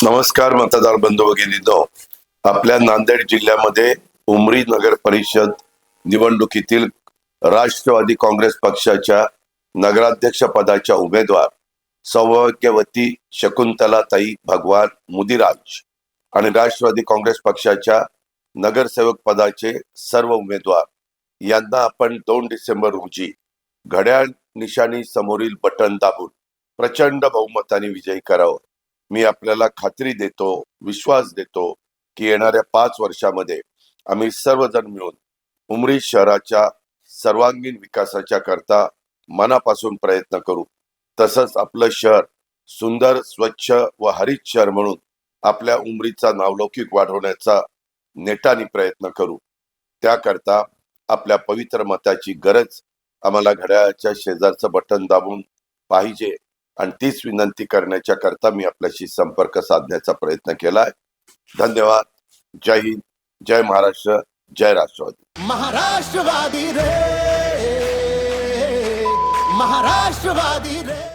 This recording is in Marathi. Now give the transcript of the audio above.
नमस्कार मतदार बंधू भगिनींनो, आपल्या नांदेड जिल्ह्यामध्ये उमरी नगर परिषद निवडणुकीतील राष्ट्रवादी काँग्रेस पक्षाच्या नगराध्यक्ष पदाच्या उमेदवार सौभाग्यवती शकुंतलाताई भगवान मुदिराज आणि राष्ट्रवादी काँग्रेस पक्षाच्या नगरसेवक पदाचे सर्व उमेदवार यांना आपण 2 डिसेंबर रोजी घड्याळ निशाणी समोरील बटन दाबून प्रचंड बहुमताने विजयी करावं. मी आपल्याला खात्री देतो, विश्वास देतो की येणाऱ्या 5 वर्षामध्ये आम्ही सर्वजण मिळून उमरी शहराच्या सर्वांगीण विकासाच्या करता मनापासून प्रयत्न करू. तसंच आपलं शहर सुंदर, स्वच्छ व हरित शहर म्हणून आपल्या उमरीचा नावलौकिक वाढवण्याचा नेटाने प्रयत्न करू. त्याकरता आपल्या पवित्र मताची गरज आम्हाला घड्याळाच्या शेजारचं बटन दाबून पाहिजे आणि तीच विनंती करण्याच्या करता मी आपल्याशी संपर्क साधण्याचा प्रयत्न केलाय. धन्यवाद. जय हिंद, जय महाराष्ट्र, जय राष्ट्रवादी. महाराष्ट्रवादी रे, महाराष्ट्रवादी रे.